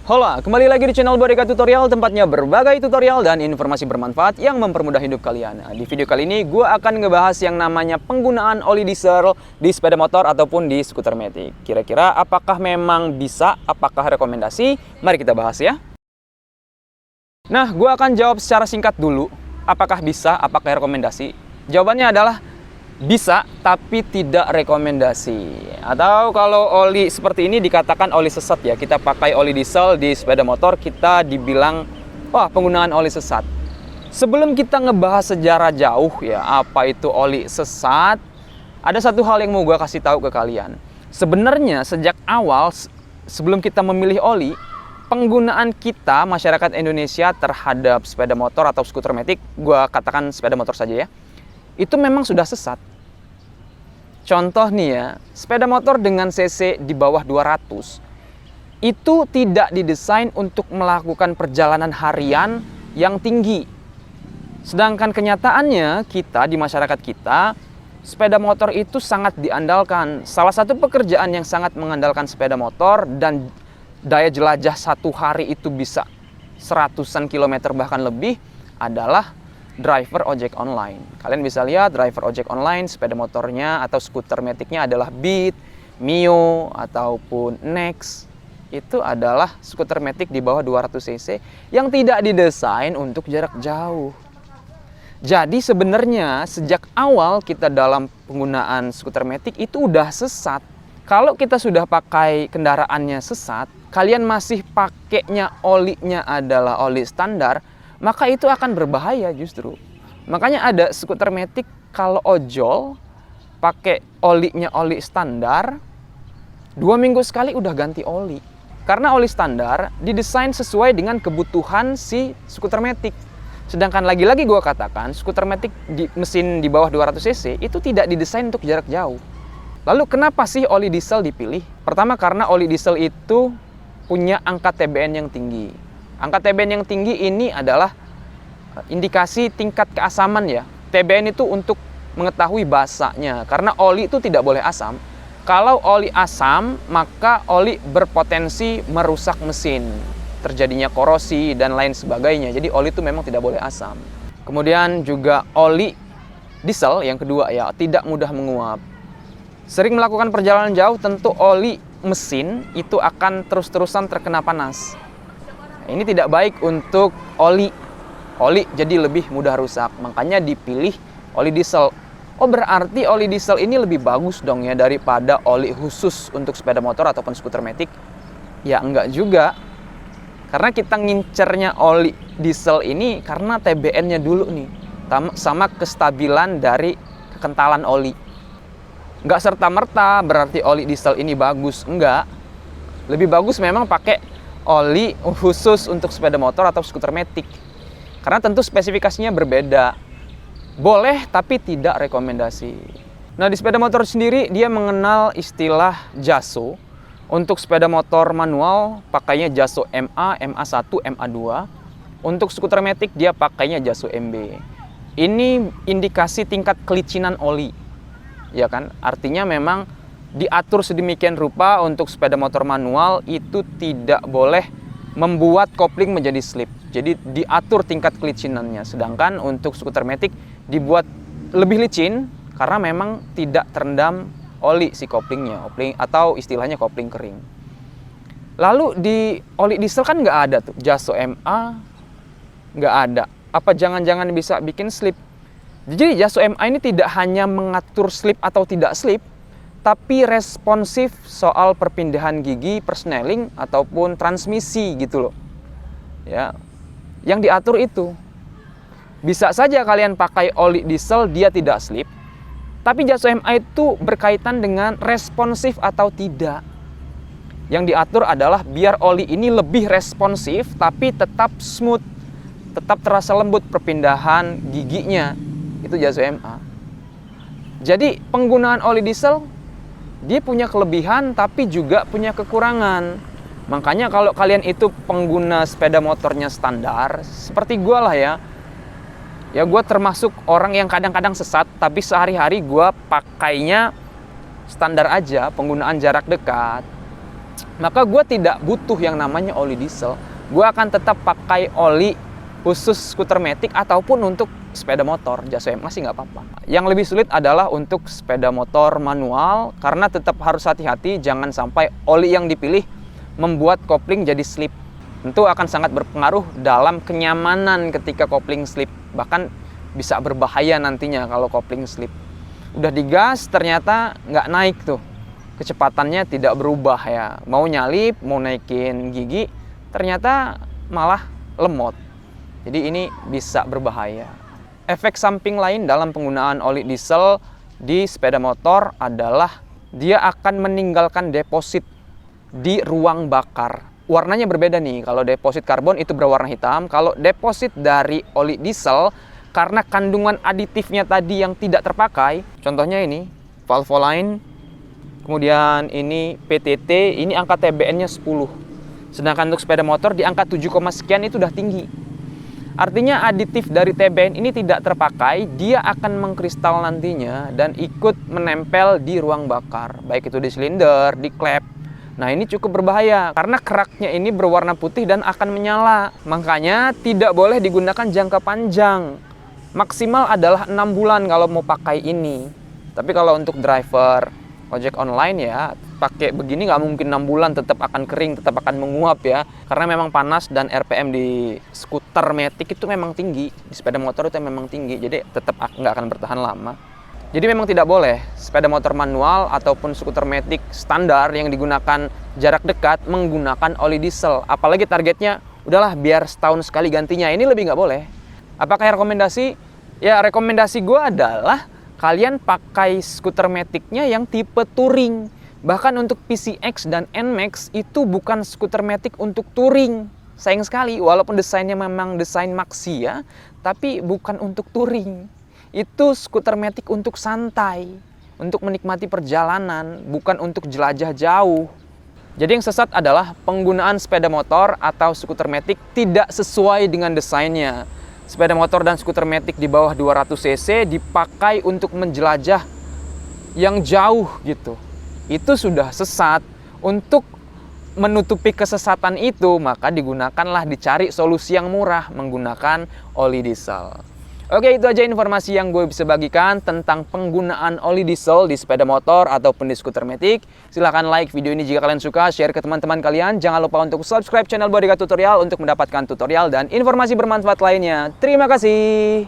Hola, kembali lagi di channel Boreka Tutorial, tempatnya berbagai tutorial dan informasi bermanfaat yang mempermudah hidup kalian. Nah, di video kali ini gue akan ngebahas yang namanya penggunaan oli diesel di sepeda motor ataupun di skuter matic. Kira-kira apakah memang bisa, apakah rekomendasi? Mari kita bahas ya. Nah, gue akan jawab secara singkat dulu, apakah bisa, apakah rekomendasi? Jawabannya adalah bisa, tapi tidak rekomendasi. Atau kalau oli seperti ini dikatakan oli sesat ya. Kita pakai oli diesel di sepeda motor, kita dibilang, wah, penggunaan oli sesat. Sebelum kita ngebahas sejarah jauh ya, apa itu oli sesat, ada satu hal yang mau gue kasih tahu ke kalian. Sebenarnya sejak awal, sebelum kita memilih oli, penggunaan kita, masyarakat Indonesia terhadap sepeda motor atau skuter matic, gue katakan sepeda motor saja ya, itu memang sudah sesat. Contoh nih ya, sepeda motor dengan cc di bawah 200 itu tidak didesain untuk melakukan perjalanan harian yang tinggi. Sedangkan kenyataannya kita di masyarakat kita, sepeda motor itu sangat diandalkan. Salah satu pekerjaan yang sangat mengandalkan sepeda motor dan daya jelajah satu hari itu bisa 100-an kilometer bahkan lebih adalah driver ojek online. Kalian bisa lihat driver ojek online, sepeda motornya atau skuter maticnya adalah Beat, Mio, ataupun Next. Itu adalah skuter matic di bawah 200 cc yang tidak didesain untuk jarak jauh. Jadi sebenarnya sejak awal kita dalam penggunaan skuter matic itu udah sesat. Kalau kita sudah pakai kendaraannya sesat, kalian masih pakainya olinya adalah oli standar, maka itu akan berbahaya justru. Makanya ada skuter matic kalau ojol pakai olinya oli standar, 2 minggu sekali udah ganti oli. Karena oli standar didesain sesuai dengan kebutuhan si skuter matic. Sedangkan lagi-lagi gue katakan, skuter matic di mesin di bawah 200 cc itu tidak didesain untuk jarak jauh. Lalu kenapa sih oli diesel dipilih? Pertama karena oli diesel itu punya angka TBN yang tinggi. Angka TBN yang tinggi ini adalah indikasi tingkat keasaman ya. TBN itu untuk mengetahui basanya. Karena oli itu tidak boleh asam. Kalau oli asam, maka oli berpotensi merusak mesin. Terjadinya korosi dan lain sebagainya. Jadi oli itu memang tidak boleh asam. Kemudian juga oli diesel yang kedua ya, tidak mudah menguap. Sering melakukan perjalanan jauh, tentu oli mesin itu akan terus-terusan terkena panas. Ini tidak baik untuk oli. Oli jadi lebih mudah rusak. Makanya dipilih oli diesel. Oh, berarti oli diesel ini lebih bagus dong ya daripada oli khusus untuk sepeda motor ataupun skuter matic? Ya enggak juga. Karena kita ngincernya oli diesel ini karena TBN-nya dulu nih. Sama kestabilan dari kekentalan oli. Enggak serta-merta berarti oli diesel ini bagus. Enggak. Lebih bagus memang pakai oli khusus untuk sepeda motor atau skuter matic. Karena tentu spesifikasinya berbeda. Boleh tapi tidak rekomendasi. Nah, di sepeda motor sendiri dia mengenal istilah JASO. Untuk sepeda motor manual pakainya JASO MA, MA1, MA2. Untuk skuter matic dia pakainya JASO MB. Ini indikasi tingkat kelicinan oli. Ya kan? Artinya memang diatur sedemikian rupa untuk sepeda motor manual itu tidak boleh membuat kopling menjadi slip. Jadi diatur tingkat kelicinannya. Sedangkan untuk skuter matic dibuat lebih licin karena memang tidak terendam oli si koplingnya, atau istilahnya kopling kering. Lalu di oli diesel kan nggak ada tuh JASO MA, nggak ada. Apa jangan-jangan bisa bikin slip? Jadi JASO MA ini tidak hanya mengatur slip atau tidak slip, tapi responsif soal perpindahan gigi, persneling ataupun transmisi gitu loh. Ya. Yang diatur itu. Bisa saja kalian pakai oli diesel dia tidak slip, tapi JASO MA itu berkaitan dengan responsif atau tidak. Yang diatur adalah biar oli ini lebih responsif tapi tetap smooth, tetap terasa lembut perpindahan giginya. Itu JASO MA. Jadi penggunaan oli diesel dia punya kelebihan tapi juga punya kekurangan. Makanya kalau kalian itu pengguna sepeda motornya standar, seperti gue lah ya. Ya gue termasuk orang yang kadang-kadang sesat, tapi sehari-hari gue pakainya standar aja, penggunaan jarak dekat. maka gue tidak butuh yang namanya oli diesel. Gue akan tetap pakai oli khusus skuter matic ataupun untuk sepeda motor. Jas WMA sih nggak apa-apa. Yang lebih sulit adalah untuk sepeda motor manual, karena tetap harus hati-hati jangan sampai oli yang dipilih membuat kopling jadi slip. Tentu akan sangat berpengaruh dalam kenyamanan ketika kopling slip. Bahkan bisa berbahaya nantinya kalau kopling slip. Udah digas ternyata nggak naik tuh. Kecepatannya tidak berubah ya. Mau nyalip, mau naikin gigi, ternyata malah lemot. Jadi ini bisa berbahaya. Efek samping lain dalam penggunaan oli diesel di sepeda motor adalah dia akan meninggalkan deposit di ruang bakar. Warnanya berbeda nih. Kalau deposit karbon itu berwarna hitam. Kalau deposit dari oli diesel, karena kandungan aditifnya tadi yang tidak terpakai, contohnya ini Valvoline, kemudian ini PTT, ini angka TBN-nya 10. Sedangkan untuk sepeda motor di angka 7, sekian itu udah tinggi. Artinya aditif dari TBN ini tidak terpakai, dia akan mengkristal nantinya dan ikut menempel di ruang bakar, baik itu di silinder, di klep. Nah ini cukup berbahaya karena keraknya ini berwarna putih dan akan menyala. Makanya tidak boleh digunakan jangka panjang. Maksimal adalah 6 bulan kalau mau pakai ini. Tapi kalau untuk driver ojek online ya, pakai begini nggak mungkin 6 bulan, tetap akan kering, tetap akan menguap ya. Karena memang panas dan RPM di skuter matic itu memang tinggi. Di sepeda motor itu memang tinggi, jadi tetap nggak akan bertahan lama. Jadi memang tidak boleh sepeda motor manual ataupun skuter matic standar yang digunakan jarak dekat menggunakan oli diesel. Apalagi targetnya udahlah biar setahun sekali gantinya, ini lebih nggak boleh. Apakah rekomendasi? Ya rekomendasi gue adalah kalian pakai skuter matic-nya yang tipe touring. Bahkan untuk PCX dan NMAX itu bukan skuter matic untuk touring. Sayang sekali, walaupun desainnya memang desain maxi ya, tapi bukan untuk touring. Itu skuter matic untuk santai, untuk menikmati perjalanan, bukan untuk jelajah jauh. Jadi yang sesat adalah penggunaan sepeda motor atau skuter matic tidak sesuai dengan desainnya. Sepeda motor dan skuter matic di bawah 200 cc dipakai untuk menjelajah yang jauh gitu. Itu sudah sesat. Untuk menutupi kesesatan itu, maka dicari solusi yang murah menggunakan oli diesel. Oke, itu aja informasi yang gue bisa bagikan tentang penggunaan oli diesel di sepeda motor ataupun di skuter matic. Silahkan like video ini jika kalian suka, share ke teman-teman kalian. Jangan lupa untuk subscribe channel Bodyguard Tutorial untuk mendapatkan tutorial dan informasi bermanfaat lainnya. Terima kasih.